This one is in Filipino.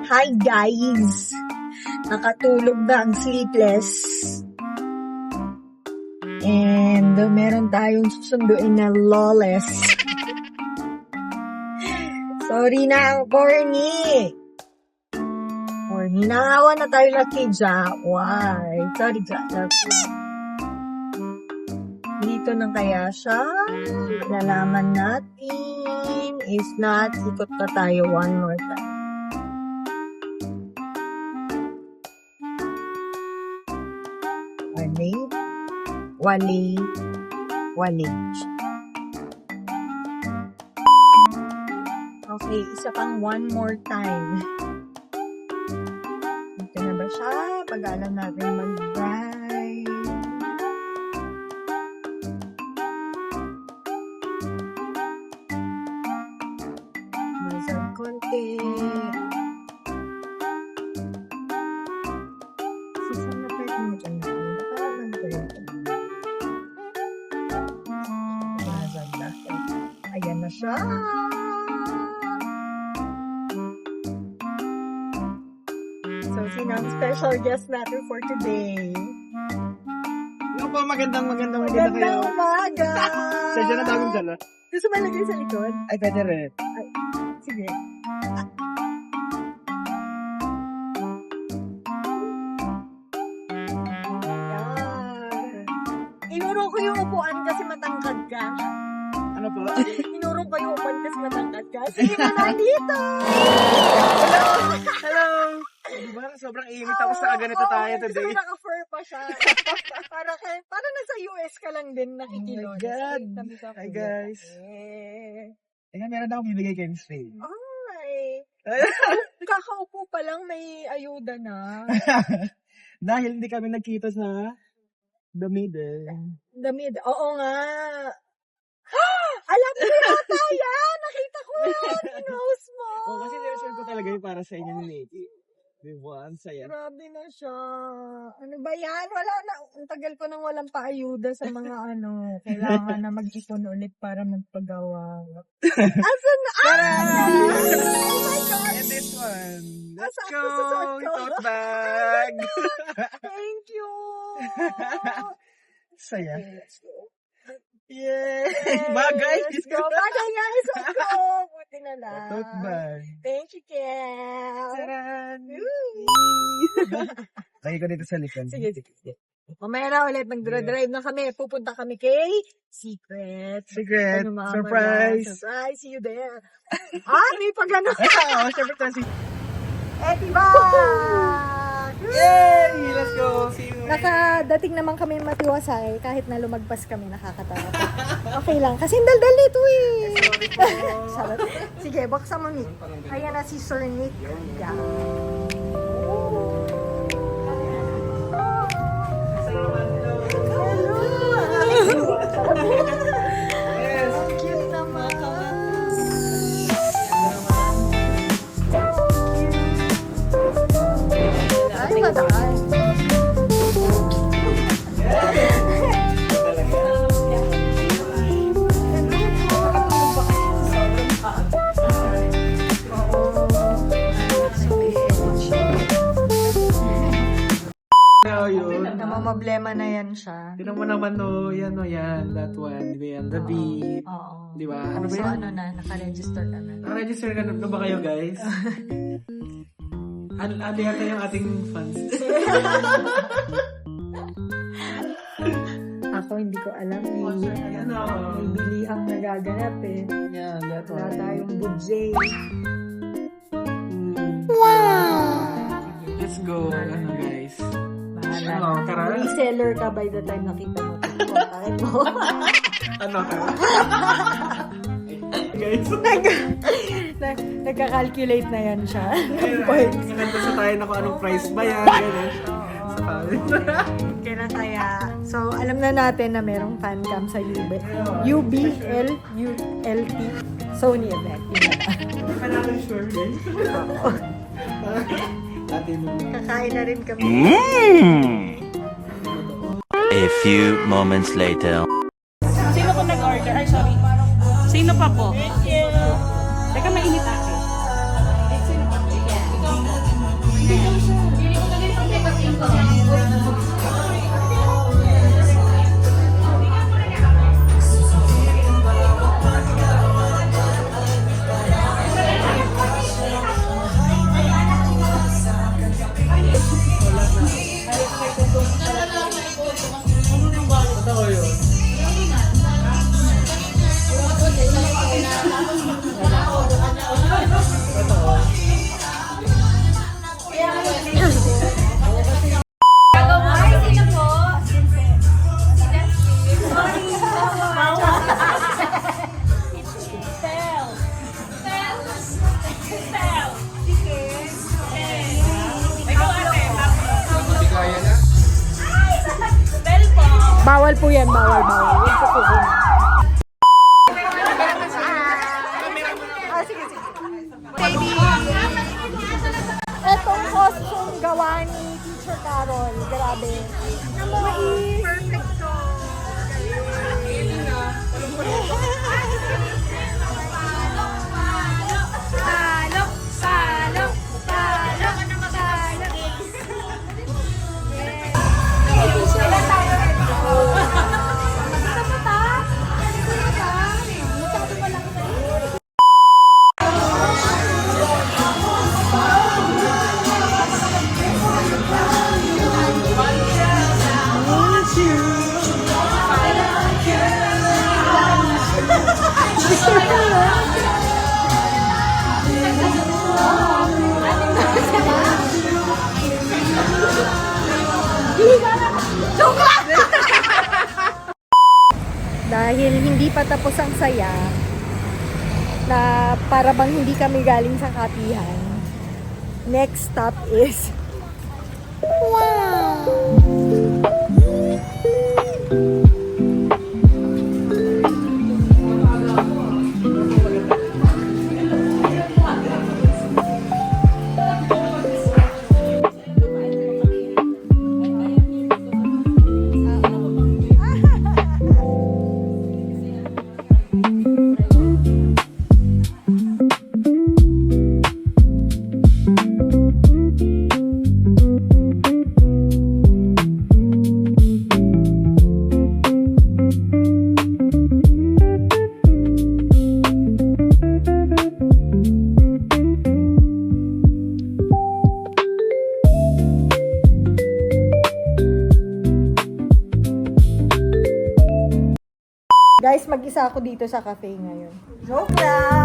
Hi guys! Nakatulog na ang sleepless. And meron tayong susunduin na lawless. Sorry na ang corny. Corny. Nakawa na tayo na kay Ja. Why? Sorry, Ja. Dito na kaya siya. Lalaman natin. If not, ikot pa tayo one more time. Wali. Okay, isa pang one more time. Dito na ba siya? Pag-alam natin mag-drive. Masang konti. Saan na pwede mo dyan na? Parang na pwede. Ayan na siya. So, sino ang special guest natin for today? Ano po, magandang kayo. Magandang umaga! Sadya na tawag dala. Gusto ba lagay sa likod? Ay, pwede rin. Ay, sige. Ayan. Inuro ko yung upuan kasi matangkad ka. Ano po? Inuro ko yung upuan kasi matangkad ka. Sige mo nandito! Hello! Diba? Sobrang init tapos na ganito tayo today. Gusto ko naka-fur pa siya. para nasa US ka lang din nakikilon. Oh my God. Hi guys. Tingnan, meron akong bibigay kay Miss Faye. Ay. Kakaupo pa lang may ayuda na. Dahil hindi kami nagkita sa The Middle. Damit. Oo nga. Alam mo yata yan. Nakita ko yan. Pinost mo. Oh, kasi nireserve ko talaga yung para sa inyo ni Nikki. Diba? Ang saya. Grabe na siya. Ano ba yan? Wala na. Ang tagal ko nang walang paayuda sa mga ano. Kailangan na mag-ipon ulit para magpagawa. Asan na? Oh my God! And this one. Let's Asa- go! asa- asa- Tote bag! Thank you! Saya. Okay, let's go. Yay! Yes, Bagay! Let's go. Bagay nga. Let's go. Buti na lang. Tote bag. Thank you, Kel. Taran! Woo! Lagi ko dito sa likod. Sige. Mamaya na ulit, nag-drive na kami. Pupunta kami kay Secret. Secret! Ano, mama, Surprise! Surprise! See you there. May pag-ano. Oo, syempre tayo si... Diba? Yay! Let's go! See you! Nakadating naman kami matiwasay kahit na lumagpas kami nakakatawa. Okay lang. Kasi daldal nito eh. Sarap. Sige, buksan mo Nick. Ayan na si Sir Nick. Yeah. Yes! Ang cute naman. Ay, madaan. Ano yun? Namamablema na yan siya. Tinan mo naman no, yan. That one. Di ba yan? The beat. Oo. Di ba? Ano ba So, yan? ano na, naka-register ka na. Naka-register ka na ba kayo, guys? Ano yata yung ating fans? Ako hindi ko alam. Ano? May bilihang nagaganap eh. Yan, that Wala one. tayong budget. Let's go. Ano, guys? Bahala Ano, na. tara. Reseller ka by the time nakita mo. Kontakin mo. Ano ka? Guys. Nagka-calculate na yan siya. Kinanto tayo na kung anong price ba yan. Ganun. Kailan kaya? So, alam na natin na merong fan cam sa UBLULT Sony event. Yun na. Hindi pa natin sure, guys. Kakain na rin kami. A few moments later. Sino po nag-order? Ay, sorry. Sino pa po? Thank you. Teka, mainit ate. Sino pa po? Bawal po yan, bawal. Yan po po. Sige. Baby! Etong costume gawa ni Teacher Carol. Grabe. Perfect to. Dahil hindi pa tapos ang saya, na para bang hindi kami galing sa kapihan, next stop is Guys, mag-isa ako dito sa cafe ngayon. Joke lang!